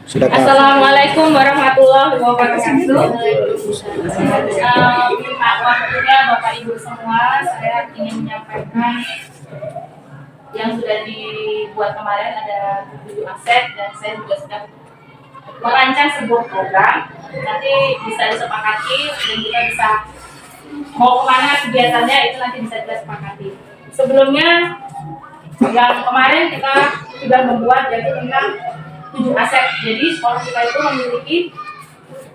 Assalamualaikum warahmatullahi wabarakatuh. Waktunya Bapak Ibu semua, saya ingin menyampaikan yang sudah dibuat kemarin ada 7 aset dan saya juga sudah merancang sebuah program. Nanti bisa disepakati dan kita bisa mau kemana kegiatannya itu nanti bisa kita sepakati. Sebelumnya yang kemarin kita sudah membuat yaitu tentang 7 aset. Jadi sekolah kita itu memiliki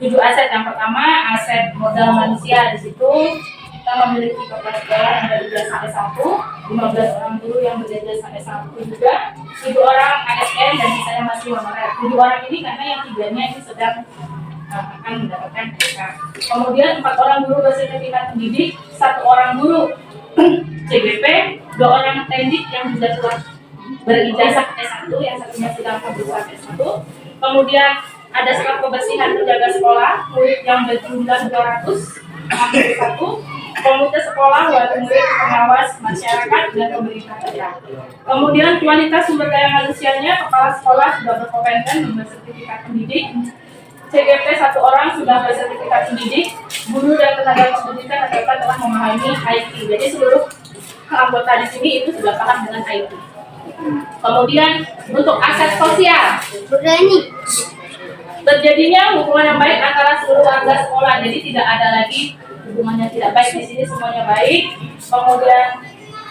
7 aset. Yang pertama aset modal manusia. Di situ kita memiliki kepala sekolah yang dari 12 sampai 1, 15 orang guru yang berjajar sampai 1 juga, 7 orang ASN dan saya masih honorer. 7 orang ini karena yang 3-nya ini sedang akan mendapatkan PK. Kemudian 4 orang guru bersertifikat pendidik, 1 orang guru CGP, 2 orang tendik yang juga telah berijazah S1, yang satunya sudah berusaha S1. Kemudian ada staf kebersihan penjaga sekolah, murid yang berjumlah 261, komite sekolah, wali murid, pengawas, masyarakat, dan pemerintah daerah. Kemudian kualitas sumber daya manusianya, kepala sekolah sudah berkompeten bersertifikat pendidik, CGP 1 orang sudah bersertifikat pendidik, guru dan tenaga pendidikan telah memahami IT. Jadi seluruh anggota di sini itu sudah paham dengan IT. Kemudian untuk aset sosial, terjadinya hubungan yang baik antara seluruh warga sekolah. Jadi tidak ada lagi hubungannya tidak baik, di sini semuanya baik. Kemudian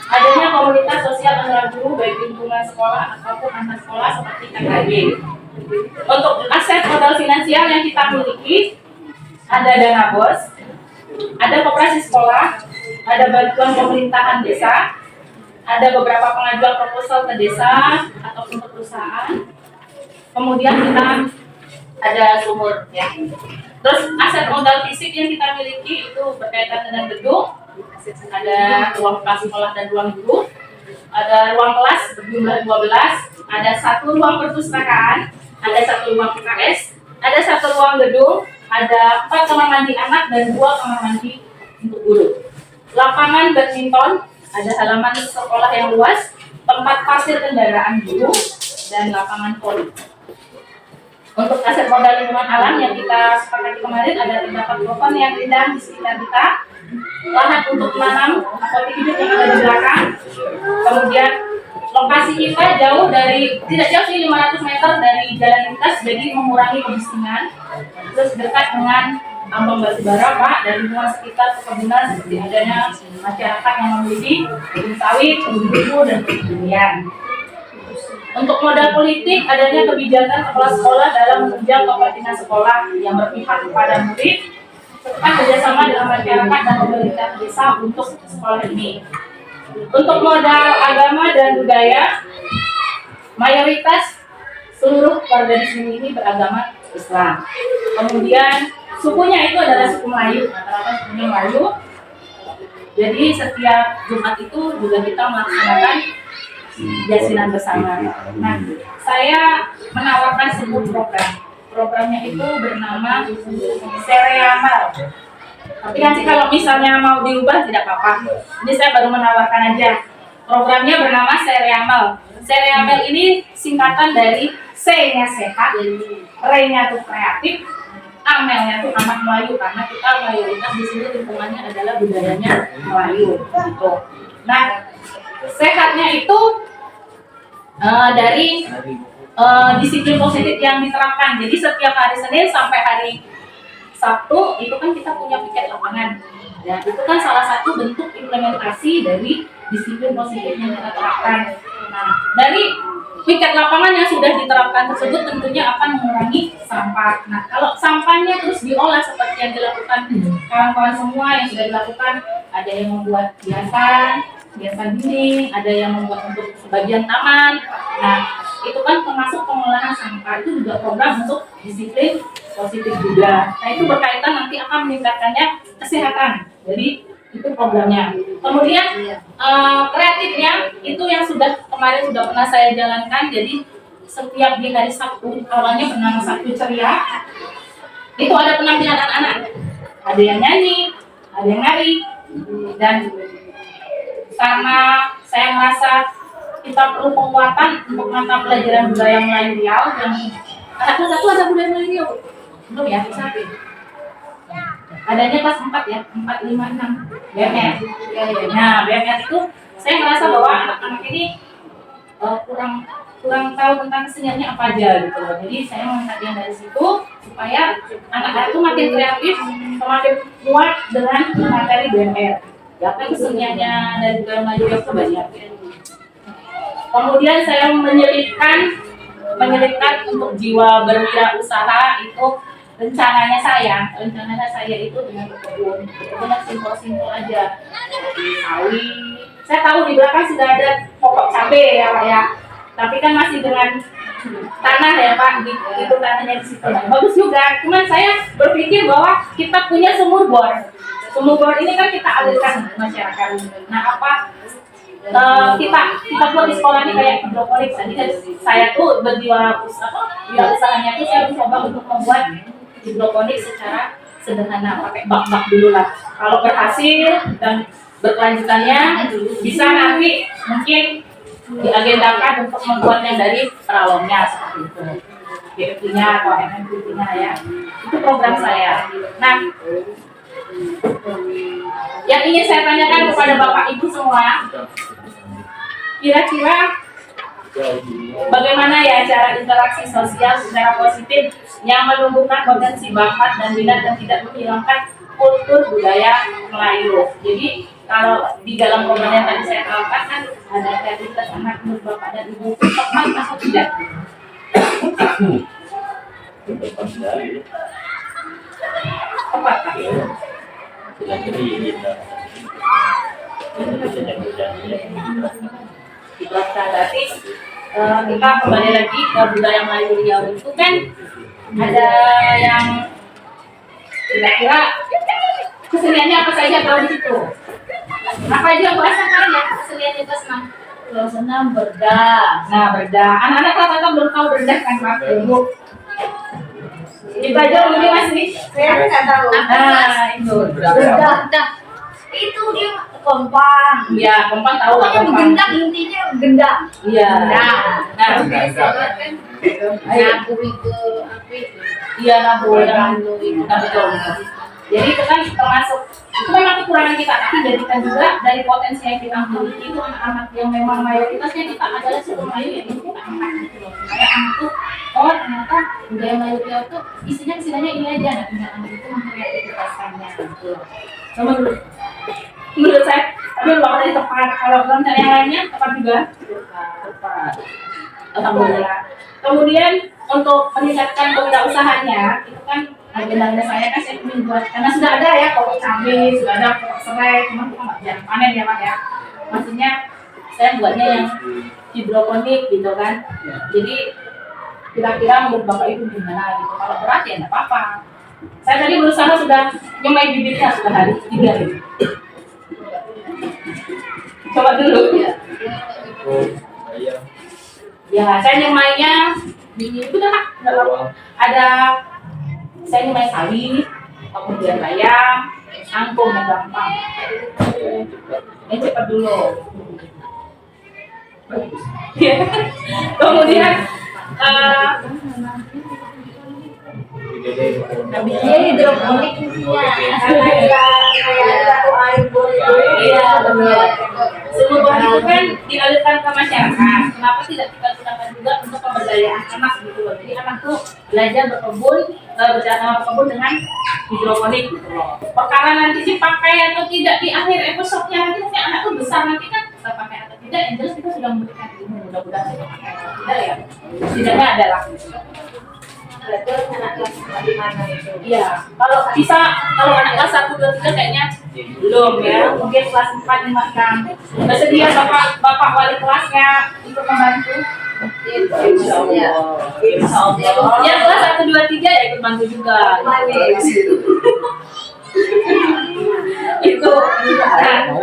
adanya komunitas sosial antara guru baik lingkungan sekolah ataupun antar sekolah seperti KKG. Untuk aset modal finansial yang kita miliki ada dana BOS, ada koperasi sekolah, ada bantuan pemerintahan desa, ada beberapa pengajuan proposal ke desa ataupun ke perusahaan. Kemudian kita ada sumur ya. Terus aset modal fisik yang kita miliki itu berkaitan dengan gedung, ada ruang kelas sekolah dan ruang guru, ada ruang kelas berjumlah 12, ada 1 ruang perpustakaan, ada 1 ruang PKS, ada 1 ruang gedung, ada 4 kamar mandi anak dan 2 kamar mandi untuk guru. Lapangan badminton, ada halaman sekolah yang luas, tempat parkir kendaraan guru, dan lapangan voli. Untuk aset modal lingkungan alam yang kita sepakati kemarin ada terdapat pohon yang rindang di sekitar kita, lahan untuk menanam apotek hidup yang ada di belakang. Kemudian lokasi kita tidak jauh sih 500 meter dari jalan lintas, jadi mengurangi kemiskinan. Terus dekat dengan ambang batubara Pak, dari lingkungan sekitar perkebunan seperti adanya masyarakat yang memiliki kebun sawit, kebun buku dan perkebunan. Untuk modal politik, adanya kebijakan kepala sekolah dalam menunjang kepentingan sekolah yang berpihak kepada murid, serta kerjasama dengan masyarakat dan pemerintah desa untuk sekolah ini. Untuk modal agama dan budaya, mayoritas seluruh warga di sini ini beragama Islam. Kemudian sukunya itu adalah suku Melayu, rata-rata sukunya Melayu. Jadi setiap Jumat itu juga kita melaksanakan jasinan bersama. Nah, saya menawarkan sebuah program. Programnya itu bernama Sereamal. Tapi nanti kalau misalnya mau diubah tidak apa-apa. Ini saya baru menawarkan aja. Programnya bernama Sereamal. Sereamal ini singkatan dari C-nya sehat, R-nya itu kreatif, Amelnya itu anak Melayu karena kita mayoritas di sini lingkungannya adalah budayanya Melayu. Gitu. Nah, sehatnya itu dari disiplin positif yang diterapkan. Jadi setiap hari Senin sampai hari Sabtu itu kan kita punya piket lapangan. Dan itu kan salah satu bentuk implementasi dari disiplin positif yang kita terapkan. Nah, dari piket lapangan yang sudah diterapkan tersebut tentunya akan mengurangi sampah. Nah, kalau sampahnya terus diolah seperti yang dilakukan kawan-kawan semua yang sudah dilakukan, ada yang membuat hiasan dinding, ada yang membuat untuk sebagian taman. Nah, itu kan termasuk pengolahan sampah, itu juga program untuk disiplin positif juga. Nah, itu berkaitan nanti akan meningkatkannya kesehatan. Jadi itu programnya. Kemudian kreatifnya itu yang kemarin sudah pernah saya jalankan. Jadi setiap di hari Sabtu, awalnya bernama Sabtu Ceria, itu ada penampilan anak-anak. Ada yang nyanyi, ada yang nari, dan karena saya merasa kita perlu penguatan untuk mata pelajaran budaya Melayu Riau yang Anak kelas 1 ada budaya Melayu? Belum ya, satu. Adanya kelas 4 ya, 4, 5, 6 BMR. Nah, BMR itu saya merasa bahwa anak-anak ini kurang tahu tentang keseniannya apa aja gitu loh. Jadi saya mengangkat yang dari situ supaya anak-anak itu makin kreatif, semakin kuat dengan materi BMR. Ya kan keseniannya dari budaya Melayu itu banyak. Kemudian saya menyelipkan untuk jiwa berwirausaha itu rencananya saya itu dengan berkebun yang simpel-simpel aja, sawi. Saya tahu di belakang sudah ada pokok cabai ya Pak ya, tapi kan masih dengan tanah ya Pak, itu tanahnya di situ. Bagus juga, cuman saya berpikir bahwa kita punya sumur bor ini kan kita alirkan ke masyarakat. Nah kita buat di sekolah ini kayak hidroponik. Jadi saya tuh usahanya tuh saya mencoba untuk membuat hidroponik secara sederhana, pakai bak-bak dulu lah. Kalau berhasil dan berkelanjutannya bisa nanti mungkin diagendakan untuk membuat yang dari peralonnya seperti itu, BFT-nya atau MMPT-nya ya. Itu program saya. Nah, yang ingin saya tanyakan kepada Bapak Ibu semua, kira-kira bagaimana ya cara interaksi sosial secara positif yang menumbuhkan potensi bakat dan minat dan tidak menghilangkan kultur budaya Melayu. Jadi kalau di dalam program yang tadi saya terangkan kan ada kreativitas anak menurut Bapak dan Ibu tepat atau tidak? Tepat kan? Berarti kita kembali lagi ke budaya Melayu Riau itu kan ada yang kira-kira keseniannya apa saja kalau di situ? Apa aja yang merasakan ya kesenian itu senang? Kalau senang berdang. Nah berdang. Anak-anak rata-rata belum tahu berdang kan Mas Ibu. Kita aja mungkin masih. Saya nggak tahu. Nah itu berdang. Itu dia kompang. Iya kompang tahu lah. Gendang intinya gendang. Iya. Nah nabu itu api. Iya nabu itu betul. Jadi itu kan termasuk itu memang kekurangan kita, tapi jadikan juga dari potensi yang kita miliki itu anak-anak yang memang mayoritasnya kita adalah suku Melayu ya itu anak gitu loh. Kayak anak tuh ternyata budaya Melayu itu isinya ini aja, nah tinggal anak itu mengkreativitaskannya gitu. Sama menurut saya, tapi kalau tadi tepat, kalau rencana yang lainnya tepat juga. Tepat. Alhamdulillah. Kemudian untuk meningkatkan kewirausahaannya itu kan agenda saya kan saya ingin buat karena sudah ada ya pokok cabai, sudah ada pokok serai, cuma kita nggak jarang panen ya Pak ya. Maksudnya saya buatnya yang hidroponik gitu kan. Jadi kira-kira menurut Bapak Ibu gimana gitu. Kalau berat ya nggak apa-apa. Saya tadi berusaha sudah nyemai bibitnya sudah hari 3 hari. Coba dulu ya. Ya saya nyemainya di itu dah ada saya nyemai sawi, kemudian bayam, angkung yang gampang. Yang cepat dulu. Kemudian habisnya hidroponik iya benar. Semua itu kan dialirkan ke masyarakat. Kenapa tidak kita gunakan juga untuk pemberdayaan anak gitu loh. Jadi anak tuh belajar berkebun dengan hidroponik gitu loh. Perkara nanti dipakai atau tidak di akhir episode-nya nanti anak tuh besar nanti kan kita pakai atau tidak, yang jelas kita sudah memberikan ilmu, mudah-mudahan kita pakai atau tidak ya. Setidaknya ada lah. Belajar anak kelas di mana itu? Iya, kalau bisa kalau anak kelas 1, 2, 3 kayaknya belum ya. Mungkin kelas 4, 5, 6. Bersedia bapak wali kelasnya untuk membantu? Insya Allah. Ya kelas 1, 2, 3 ya ikut bantu juga. Itu. Nah,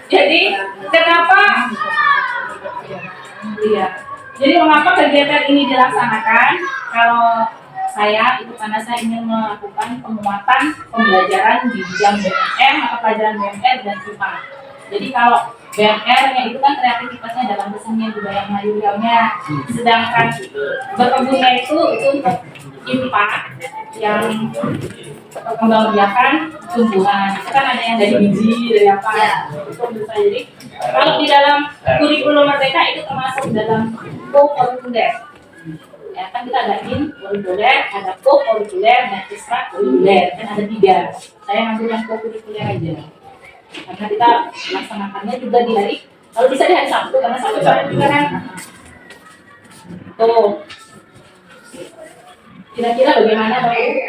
jadi kenapa? Iya. Jadi mengapa kegiatan ini dilaksanakan? Kalau saya itu karena saya ingin melakukan penguatan pembelajaran di bidang BMR atau pelajaran BMR dan IPA. Jadi kalau BMR-nya itu kan kreativitasnya dalam kesenian budaya Melayu Riau-nya. Sedangkan berkebunnya itu untuk IMPA yang kembang biakan tumbuhan. Itu kan ada yang dari biji, dari apa? Itu bisa jadi. Kalau di dalam kurikulum Merdeka itu termasuk dalam co-kurikuler. Ya kan kita ada kurikuler, ada co-kurikuler, dan ekstrakurikuler. Kan ada 3. Saya ngambil yang co-kurikuler aja. Karena kita laksanakannya juga di hari, kalau bisa di hari Sabtu karena Sabtu sore juga kan. Tuh. Kira-kira bagaimana Bapak Ibu?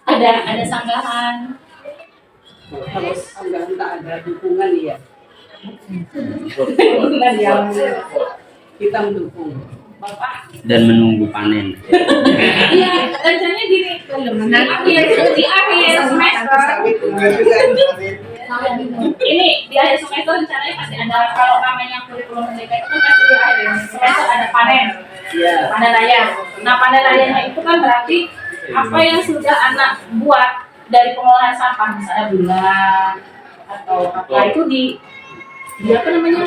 Ada sanggahan. Kalau sanggahan tak ada dukungan ya. Dukungan yang Kita mendukung. Bapak. Dan menunggu panen. Iya, rencananya gini. Di akhir semester. Ini di akhir semester rencananya pasti ada, kalau namanya kurikulum Merdeka itu kan pasti di akhir semester ada panen. Iya. Panen raya. Nah, panen rayanya itu kan berarti apa yang sudah anak buat dari pengolahan sampah, misalnya gula atau apa itu di apa namanya,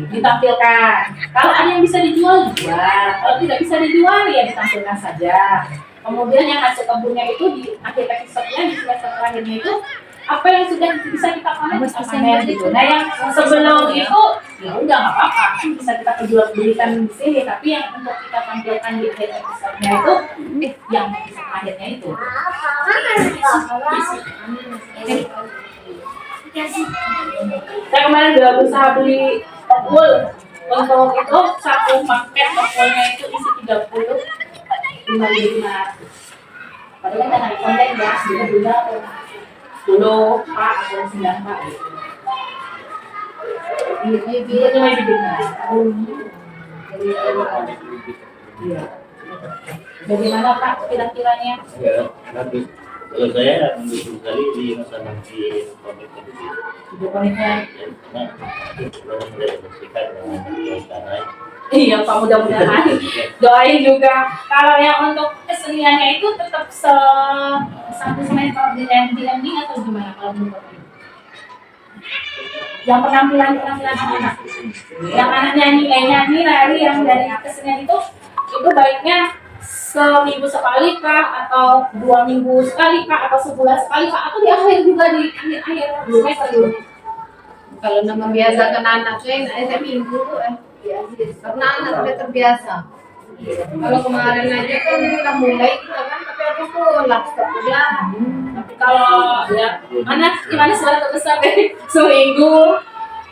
ditampilkan. Kalau ada yang bisa dijual, jual. Kalau tidak bisa dijual, ya ditampilkan saja. Kemudian yang hasil kebunnya itu di akhir episode-nya, di semester terakhirnya itu apa yang sudah bisa kita panen, kita panen gitu. Nah, yang sebelum itu ya udah nggak apa-apa, bisa kita perjualbelikan di sini. Tapi yang untuk kita tampilkan di akhir episode-nya itu, yang akhirnya itu. Saya kemarin udah berusaha beli tokul. Untuk itu satu paket tokulnya itu isi 5.500. Padahal kan hari konten ya, beda-beda 10 Pak atau 9 Pak. Itu cuma bibitnya. Bagaimana Pak kira-kiranya? Ya, nanti kalau saya mendukung sekali di masa nanti komitmen itu. Komitmen. Karena belum dibersihkan dengan tanah. Iya Pak, mudah-mudahan. Doain juga. Kalau yang untuk keseniannya itu tetap satu semester di ending atau gimana kalau menurut Bapak? Yang penampilan anak-anak, yang anak nyanyi nari yang dari kesenian itu baiknya seminggu sekali kah, atau 2 minggu sekali kah, atau sebulan sekali kah, atau di akhir juga di akhir semester dulu? Kalau nama biasa kan anak saya minggu karena anak sudah terbiasa. Kalau kemarin aja kan kita mulai kita kan, tapi aku tuh laptop pulang. Tapi kalau ya anak gimana sudah terbesar deh, seminggu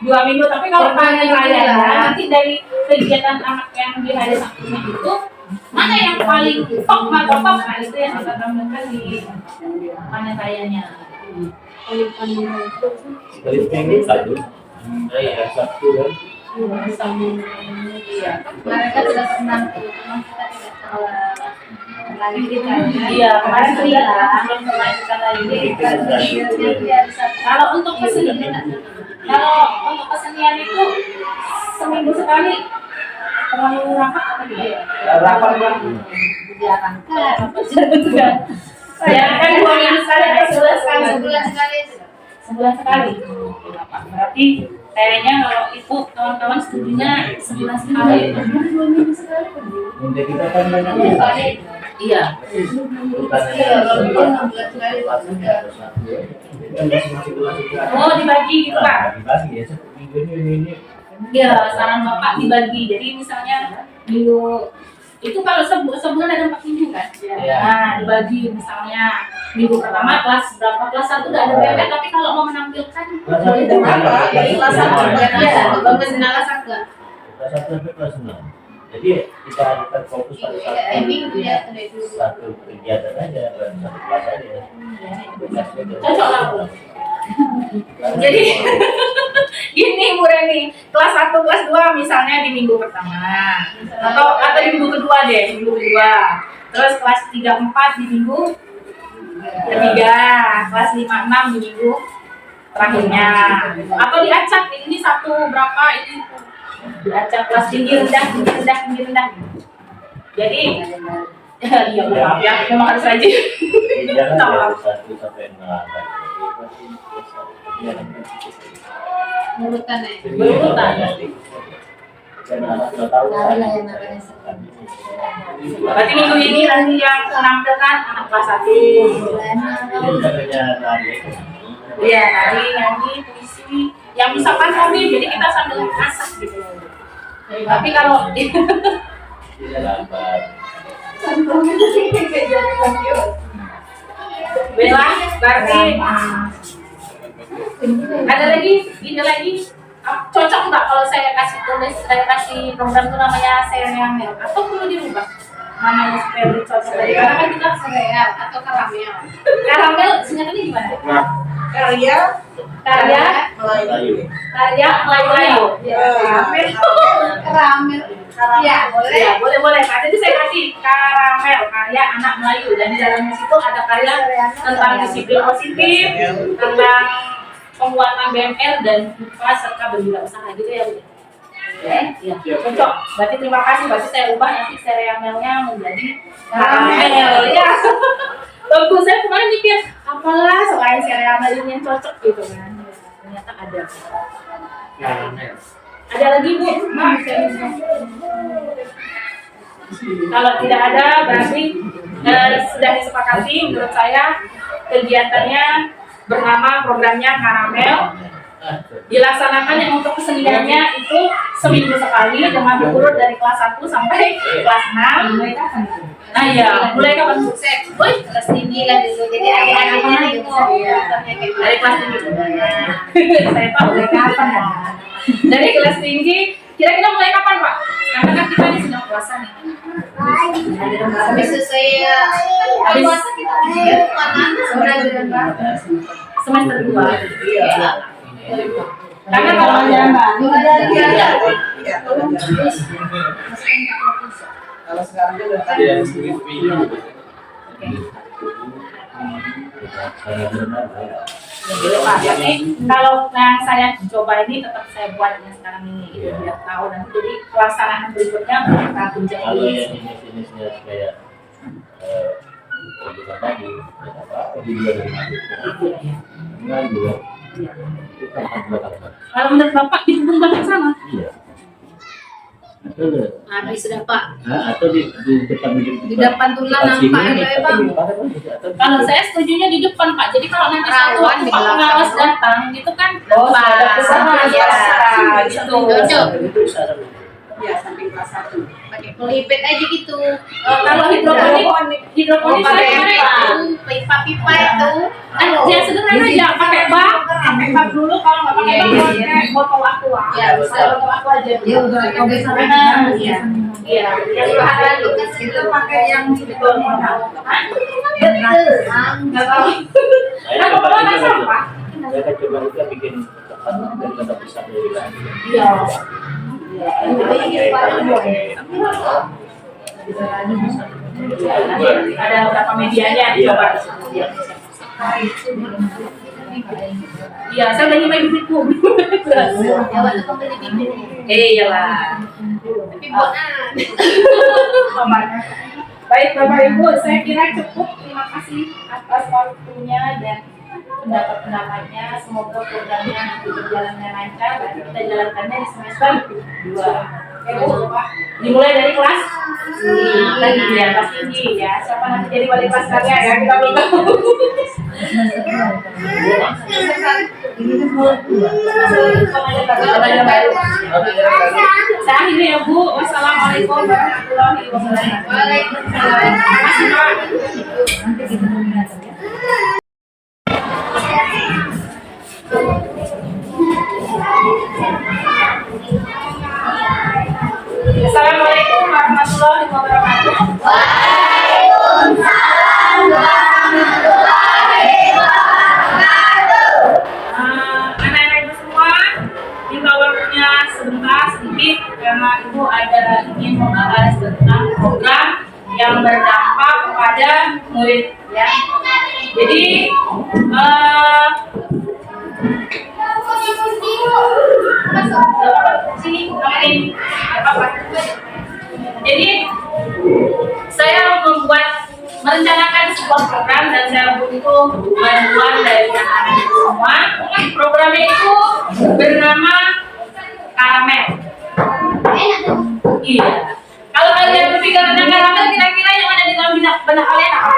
2 minggu. Tapi kalau panen raya nanti dari kegiatan anak yang di hari Sabtunya itu, mana yang paling top atau top, nah itu yang kita tampilkan di panen rayanya. Sekali pengen satu, ya satu kan. Mereka sudah pernah kita tidak lagi kita. Iya, kemarin kita belum melanjutkan lagi. Kalau untuk kesenian itu seminggu sekali terlalu rapat atau tidak? Rapat bang. Ya kan 2 minggu sekali atau sebulan sekali? Sebulan sekali. Berarti kayaknya kalau itu kawan-kawan setujunya sebulan sekali. 2 minggu sekali. Untuk kita kan banyak sekali. Iya. Oh, dibagi gitu Pak? Dibagi ya, minggu ini. Iya, saran Bapak dibagi. Jadi misalnya minggu itu kalau sebulan ada 4 minggu kan? Iya. Nah, dibagi misalnya minggu pertama kelas berapa, kelas 1 udah ada BMR, tapi kalau mau menampilkan Itu apa? Dari kelas 1 ya, bagus kelas 1. Kelas 1 sampai kelas 6. Jadi kita fokus pada satu kegiatan aja, satu kelas aja. cocok lah Bu. Jadi gini Bu Reni, kelas 1, kelas 2 misalnya di minggu pertama atau di minggu kedua deh, minggu kedua. Terus kelas 3, 4 di minggu ketiga, kelas 5, 6 di minggu terakhirnya. Atau diacak, ini satu berapa, ini diacak kelas tinggi rendah. Jadi Iya, maaf ya, memang harus rajin. Jangan Tahu. dari 1 sampai 8. Urutan ya. Berurutan. Karena anak 2 tahun. Berarti minggu ini nanti yang menampilkan anak kelas 1. Ini katanya nari. Iya, nari, nyanyi, puisi, yang bisa pantomim, jadi kita sambil masak gitu. Tapi kalau Lambat. Bella, berarti ada lagi, ini lagi cocok nggak kalau saya kasih program itu namanya serial atau perlu dirubah namanya supaya lebih cocok dari karena kan kita Sereal atau karamel. karamel singkatannya gimana? Karya Karya Melayu. Melayu. Karamel. Karamel. Ya, boleh. Ya, boleh. Nah, jadi saya kasih karamel karya anak Melayu dan di dalamnya situ ada karya tentang disiplin positif, tentang penguatan BMR dan IPA serta berwirausaha gitu ya, Bu. Ya, cocok. Berarti terima kasih. Berarti saya ubah nanti serialnya menjadi karamel. Ya. Bagus, saya kemarin mikir apalah selain serial ini yang cocok gitu kan. Ternyata ada. Ada lagi Bu? Maaf, saya bisa. Kalau tidak ada berarti sudah disepakati menurut saya kegiatannya bernama programnya Karamel. Dilaksanakannya untuk keseniannya itu seminggu sekali dengan diurut dari kelas 1 sampai kelas 6. Nah ya, mulai kapan sukses? Woi, Kelas tinggi lah dulu. Jadi adik-adiknya nih dari kelas tinggi. Saya tahu mulai kapan ya. Dari kelas tinggi, kira-kira mulai kapan Pak? Karena kan kita ini sedang puasa nih. habis selesai Habis- puasa kita mulai bulan berapa? Semester 2. Iya. Karena kalau Kalau sekarang kan udah Gitu, Pak. Tapi kalau yang saya coba ini tetap saya buat yang sekarang ini itu biar tahu nanti jadi pelaksanaan berikutnya kita Kalau tunjukkan. yang jenis-jenisnya kayak bukan tadi, apa di luar dari masuk. Enggak juga. Itu tempat belakang. Kalau menurut Bapak di kebun belakang sana? Iya. Atau Habis sudah Pak. atau di depan Di depan tulang nampak ya Bang. Kalau saya setujunya di depan Pak. Jadi kalau nanti satu Rawan di Pak belakang. pengawas datang gitu kan? Nampak. Ya, Gitu. gitu. Cocok. ya samping kelas 1. Pakai pelipet aja gitu. Kalau hidroponik saya Pakai kemarin pipa-pipa itu. ya sederhana aja pakai bak dulu kalau nggak pakai bak pakai botol aqua. Ya, bisa. Botol aqua aja. Ya udah Oke, sampai Iya. Iya, yang Bahan bahan Lukas itu pakai yang betul modal. Enggak tahu. Nah, kalau nggak sampah. Saya akan coba juga bikin tempat dan kata besar dari lagi. Iya. Ada beberapa medianya coba. Iya, saya udah nyobain bibitku. Ya waktu pembeli bibit. Iyalah. Tapi buatan. Amannya. Baik Bapak Ibu, saya kira cukup. Terima kasih atas waktunya dan pendapat-pendapatnya. Semoga programnya nanti berjalan dengan lancar dan kita jalankannya di semester 2. Oke Bu, dimulai dari kelas tinggi ya, kelas tinggi ya. Siapa nanti jadi wali kelas kalian ya, kita belum tahu. Saya akhiri ya Bu. Wassalamualaikum warahmatullahi wabarakatuh. Waalaikumsalam. Terima kasih Pak. Assalamualaikum warahmatullahi wabarakatuh. Anak-anak ibu semua, hingga waktunya sebentar sedikit karena ibu ada ingin membahas tentang program yang berdampak kepada murid ya. Jadi sini kemarin apa Jadi saya merencanakan sebuah program dan saya butuh bantuan dari anak-anak semua. Programnya itu bernama Karamel. Iya. Kalau kalian berpikir tentang karamel, kira-kira yang ada di dalam benak kalian apa?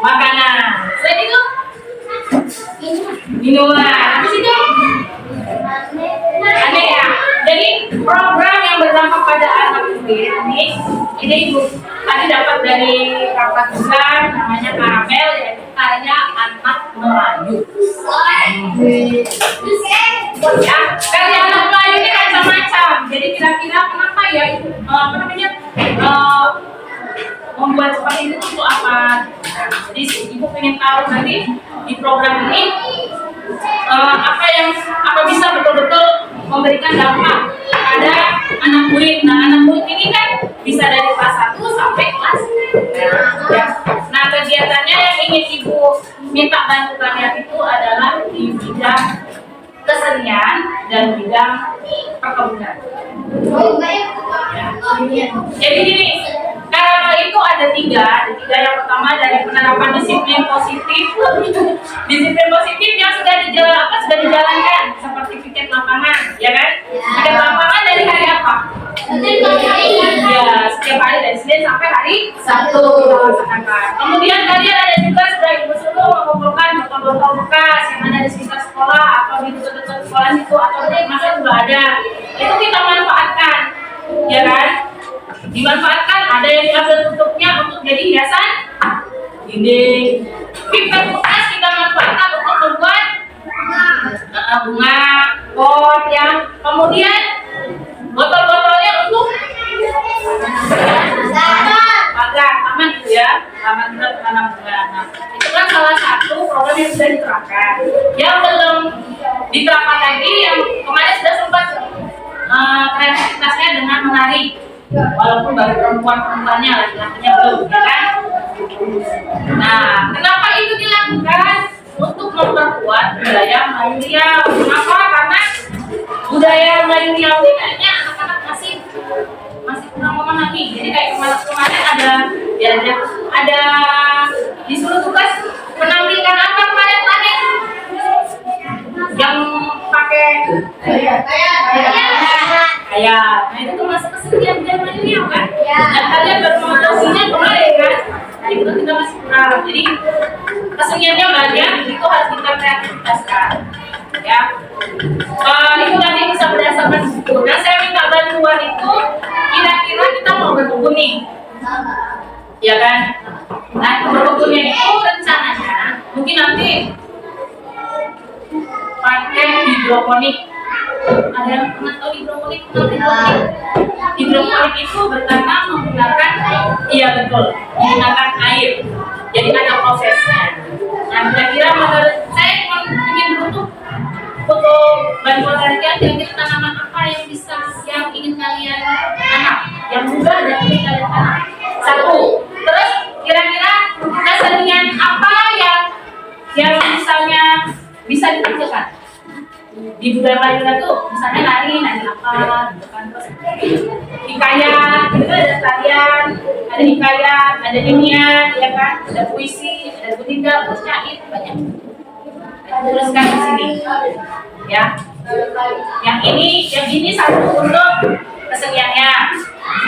Makanan. Selain itu, minuman. Habis itu, aneh ya. Jadi program yang berdampak pada anak ini ibu tadi dapat dari Kakak Tuhan, namanya Karamel, yaitu karya anak Melayu. Ya, karya anak Melayu ini macam-macam. Jadi kira-kira kenapa ya itu membuat seperti itu untuk apa? Jadi ibu pengen tahu nanti di program ini apa bisa betul-betul memberikan dampak pada anak murid. Nah, anak murid ini kan bisa dari kelas 1 sampai kelas 5. Ya. Nah, kegiatannya yang ingin ibu minta bantu kalian itu adalah di bidang kesenian dan bidang perkebunan. Ya. Jadi gini, karamel itu ada tiga. Yang pertama dari penerapan disiplin positif. Disiplin positif yang sudah dijalankan seperti piket lapangan, ya kan? Piket lapangan dari hari apa? Ya, setiap hari dari Senin sampai hari Sabtu. Kemudian kalian ada juga sudah ibu suruh mengumpulkan botol-botol bekas yang ada di sekitar sekolah atau di dekat-dekat sekolah situ atau di masa juga ada. Itu kita manfaatkan, ya kan? Dimanfaatkan, ada yang diambil tutupnya untuk jadi hiasan dinding. Pipet bekas kita manfaatkan untuk membuat bunga, pot ya. Kemudian botol-botolnya untuk pagar taman gitu ya, taman kita tanam bunga. Nah, itu kan salah satu program yang sudah diterapkan. Yang belum diterapkan lagi, yang kemarin sudah sempat kreativitasnya dengan menari. Walaupun baru perempuannya, laki-lakinya belum, ya kan? Nah, kenapa itu dilakukan? Untuk memperkuat budaya Melayu Riau. Kenapa? Karena budaya Melayu Riau ini kayaknya anak-anak masih kurang memahami. Jadi kayak kemarin ada disuruh tugas menampilkan apa kemarin yang pakai kayak, nah itu tuh masuk kesenian budaya Riau kan? Dan kalian baru memotongnya kemarin kan? Nah itu kita masih kurang. Jadi keseniannya banyak, itu harus kita kreativitaskan. Ya, itu nanti bisa berdasarkan buku. Dan saya minta bantuan itu, kira-kira kita mau berkebun nih, ya kan? Nah berkebunnya itu rencananya mungkin nanti pakai hidroponik. Ada yang pernah tahu hidroponik? Hidroponik itu bertanam menggunakan, iya betul, menggunakan air. Jadi ada prosesnya. Nah kira-kira menurut saya ingin butuh bantuan dari kalian. Kira-kira tanaman apa yang ingin kalian tanam, yang mudah dan ingin kalian tanam? Satu. Terus kira-kira kesenian apa yang misalnya bisa ditampilkan di budaya Melayu itu, misalnya nari apa gitu kan. Terus hikayat, itu ada tarian, ada hikayat, ada nyanyian, ya kan, ada puisi, ada gurindam, terus syair, banyak. Tuliskan di sini, ya. Yang ini satu untuk keseniannya,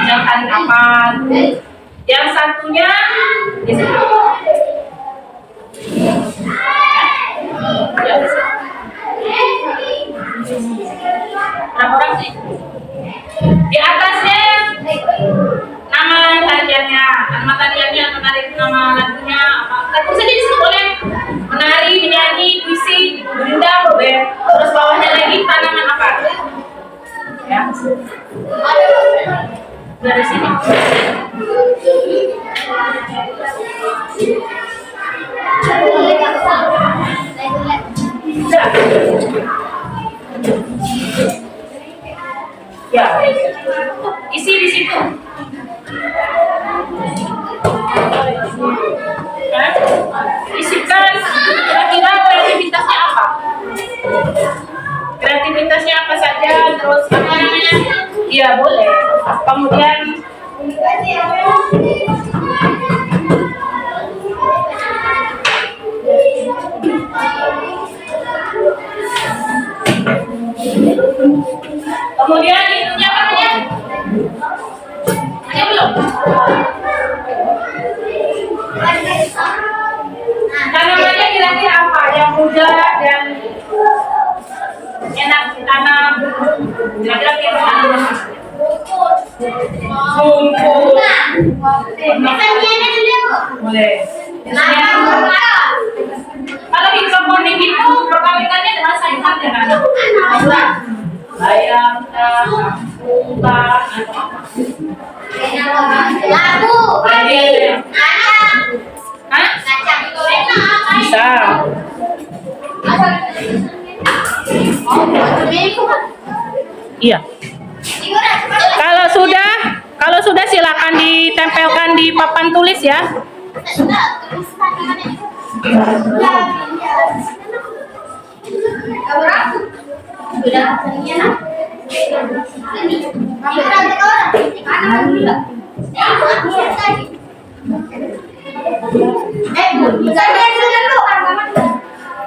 yang tari kapan. Yang satunya di sini. Ya, berapa orang sih? Di atasnya nama tariannya, nama lagunya apa? Tentu saja di situ boleh menari, menyanyi, puisi, gurindam, boleh. Terus bawahnya lagi tanaman apa? Ya. Dari sini. Ya, isi di situ. Isikan kira-kira kreativitasnya apa? Kreativitasnya apa saja, terus apa namanya? Iya boleh. Kemudian itunya apa namanya? Ada belum? Tanamannya kira-kira apa? Yang muda dan enak ditanam. Kira-kira tanam apa? Rumput. Boleh. Kalau hidroponik itu perkawinannya dengan sayuran ya kan? Bayam, kangkung, atau apa? Hah? Bisa. Iya. Kalau sudah silakan ditempelkan di papan tulis ya.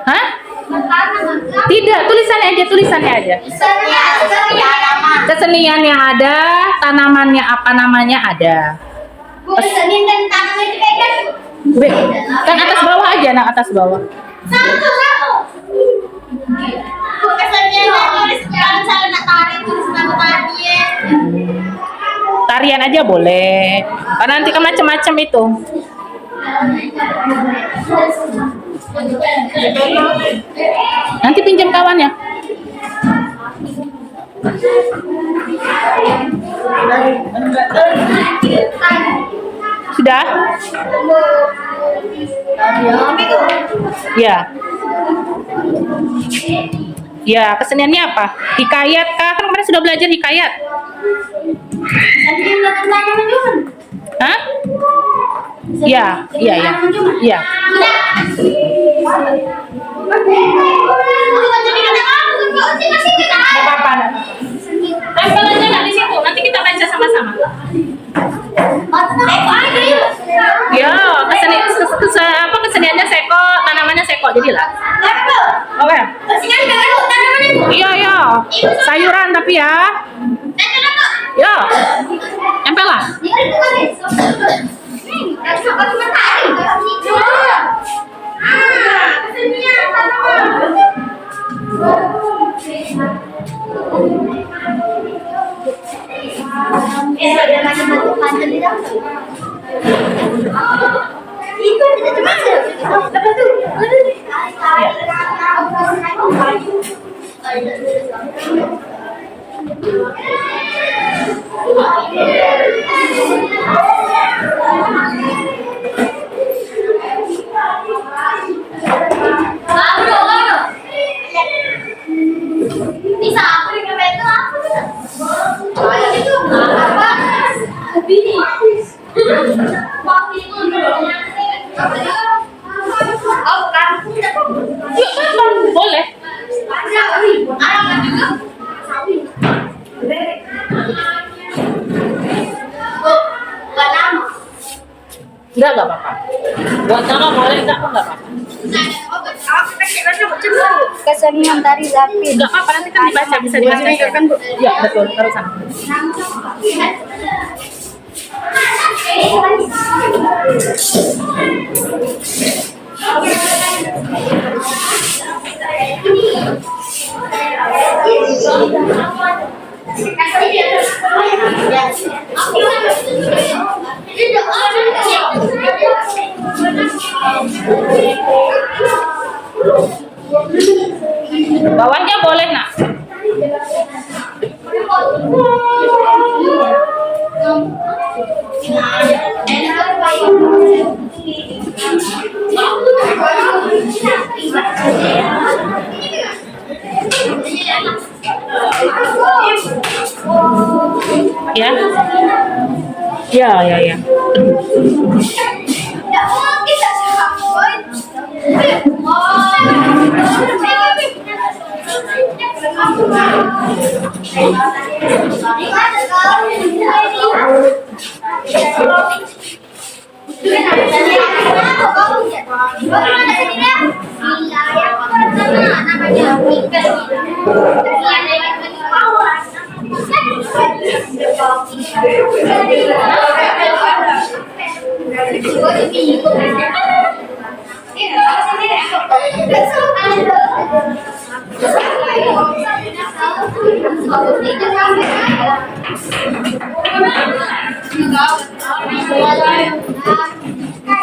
Hah? Tidak, tulisannya aja. Kesenian yang ada, tanamannya apa namanya ada. Kan atas bawah aja, nah atas bawah. Tarian aja boleh. Karena nanti kan macam-macam itu. Nanti pinjam kawannya. Sudah? Ya. Ya, keseniannya apa? Hikayat kah? Kan kemarin sudah belajar hikayat. Hah? Ya, iya, iya. Iya. Apa-apa. Tempel aja nggak di situ. Nanti kita baca sama-sama. Ya, keseniannya seko, tanamannya seko jadilah. Oke. Iya, iya. Sayuran tapi ya. Ya. Tempel lah. Boleh. Enggak apa-apa. Buat nama boleh, enggak apa-apa. Kesenian tari lapis. Enggak apa-apa, nanti kan dibaca, bisa dibaca kan, Bu? Ya, betul, terusan. Bawahnya boleh, Nak. Ya. Ya, ya, ya.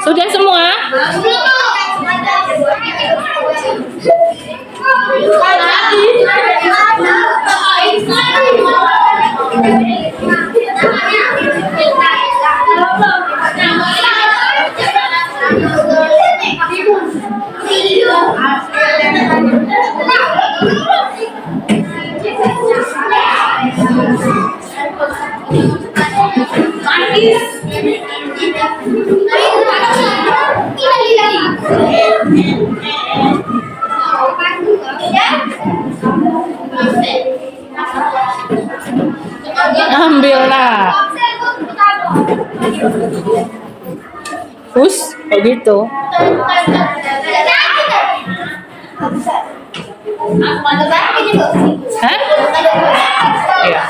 Sudah semua? Ambillah. Us, begitu. Hah? Iya.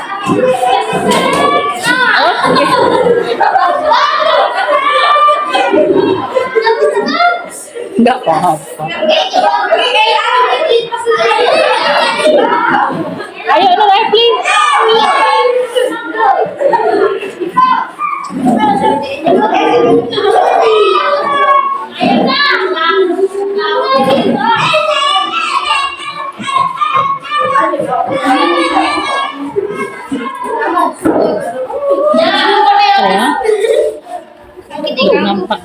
Enggak paham. Ayo, Refli. Nampak.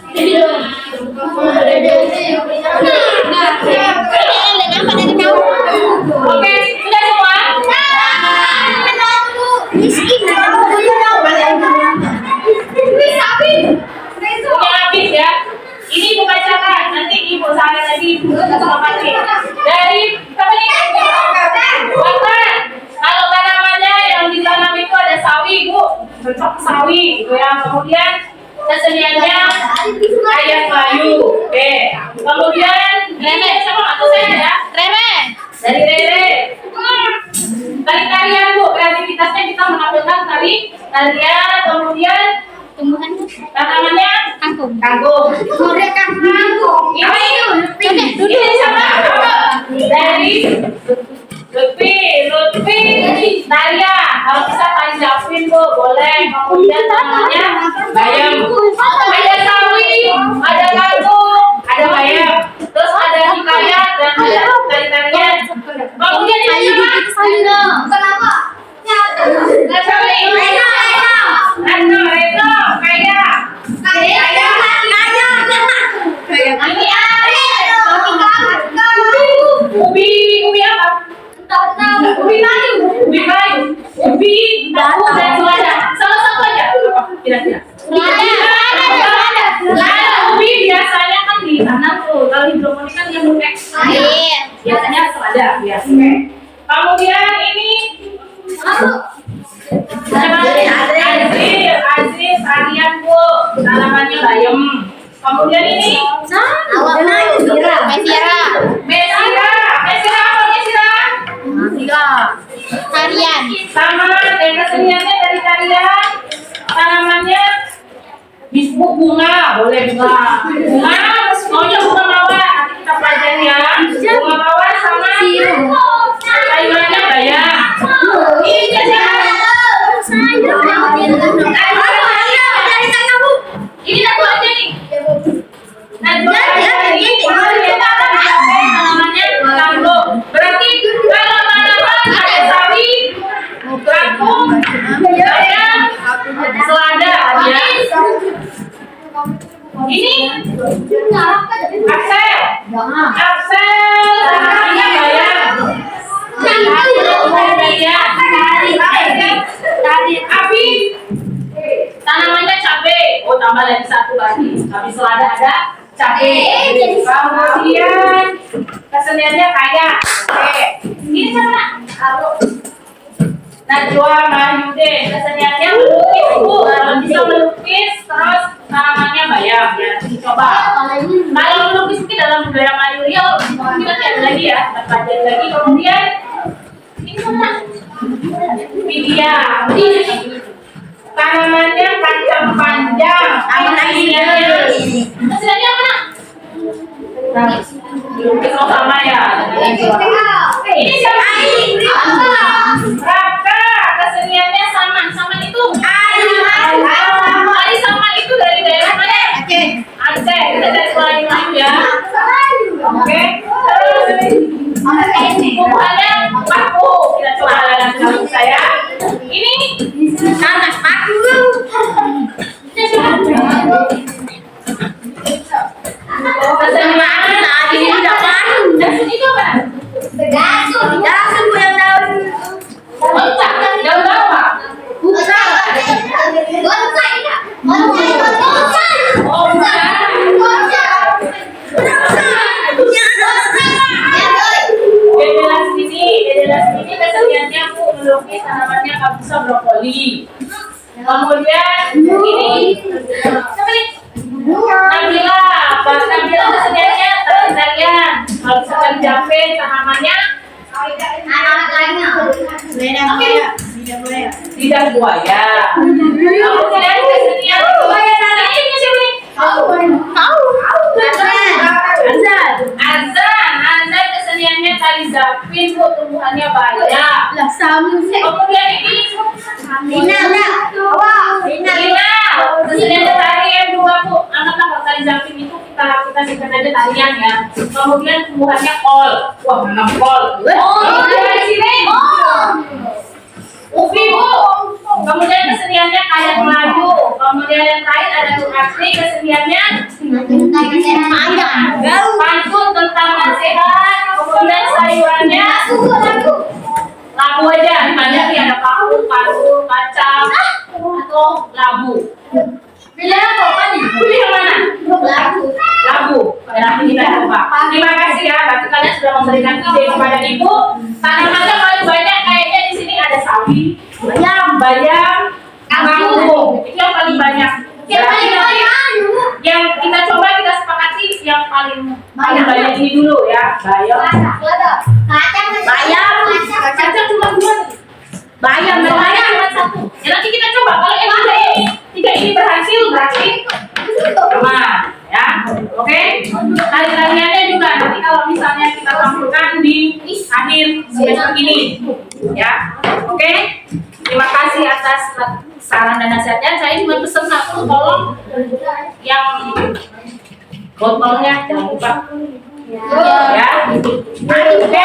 Oke, sudah semua? Udah habis ya. Ini Ibu bacakan, nanti Ibu saran lagi Ibu dari apa nih? Bapak, kalau tanamannya yang ditanam itu ada sawi, Bu. Cocok sawi gitu ya. Kemudian keseniannya kayak Melayu. Oke. Kemudian Rere sama atau saya ya? Rere. Dari Rere. Tari-tarian Bu, kreativitasnya kita menampilkan tarian, kemudian Tumbuhan tanamannya kangkung. kangkung. Ini sama dari Lutfi, Naria. Kalau bisa tari Japin Bu, boleh. Kemudian tanamannya bayam. Ada sawi, ada kangkung, ada bayam. Terus ada hikayat dan ada tari-tarian. Kemudian ini sama. Reno, kayak. Ubi apa? Ubi kayu, ubi daun dan selada. Salah satu aja. Apa? Kira-kira. Ubi biasanya kan ditanam tuh. Kalau hidroponik kan dia pakai air. Biasanya selada. Kemudian ini Aziz, Aryan Bu, tanamannya bayam. Kemudian ini Mesira. Tarian. Sama keseniannya dari tarian, tanamannya bisbu bunga, boleh bunga. Maunya bunga mawar, nanti kita pelajari ya. Bunga mawar sama sayurannya bayam. Ini jadi ini satu aja nih. Namanya kangkung. Berarti kalau tanaman ada sawi, kangkung, bayam, selada ya. Ini Axel, tanamannya bayam. Api, tanamannya cabai. Oh, tambah lagi satu lagi. Habis selada ada cabai. Kemudian keseniannya kayak. Oke, ini sama. Najwa Mahyude, keseniannya melukis Bu. Kalau bisa melukis, terus tanamannya bayam ya. Coba. Kalau melukis mungkin dalam budaya Melayu, yuk kita lihat lagi ya, kita pelajari lagi. Kemudian ini mana? Media. Ini tanamannya kacang panjang. Hasilnya mana? Itu sama ya. Ini siapa? Raka. Keseniannya sama. Sama itu. Tadi sama itu dari daerah mana? Aceh. Kita cari lain ya. Oke. Terus bukuannya paku. Kita coba langsung saya. Ini nanas paku. Kesenian tadi udah kan? Dasun itu apa? Dasun yang daun. Daun apa? Bonsai. Oh, Dedelas ini keseniannya aku melukis tanamannya kapusa brokoli. Kemudian ini siapa nih? Nabila keseniannya tarian. Kalau misalkan jampe tanamannya lidah buaya. Kemudian kesenian ini siapa nih? Azan keseniannya tali zapin, bu, tumbuhannya banyak. Kemudian ini Lina, keseniannya tari M2, bu. Anak-anak tali zapin itu kita simpan aja tarian ya. Kemudian tumbuhannya kol. Wah, mana kol? Dari sini. Ubi, bu. Kemudian keseniannya kayak Melayu. Kemudian yang lain ada Tuhatri, keseniannya pantun tentang nasihat. Kemudian sayurannya labu aja. Banyak nih, ada paku, kacang, atau labu. Pilih apa nih? Pilih yang mana? Labu. Nanti kita coba. Terima kasih ya, berarti kalian sudah memberikan ide kepada ibu. Tanamannya paling banyak kayaknya di sini ada sawi, bayam, kangkung. Itu yang paling banyak. Yang kita coba, kita sepakati yang paling banyak ini dulu ya. Kacang cuma 2. Bayam cuma 1. Ya nanti kita coba kalau yang tiga ini berhasil berarti aman ya. Oke. Tariannya juga nanti kalau misalnya kita tampilkan di akhir semester ini ya. Oke. Terima kasih atas saran dan nasihatnya. Saya cuma pesan satu, tolong yang botolnya jangan lupa ya. Oke.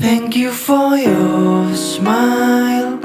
Thank you for your smile.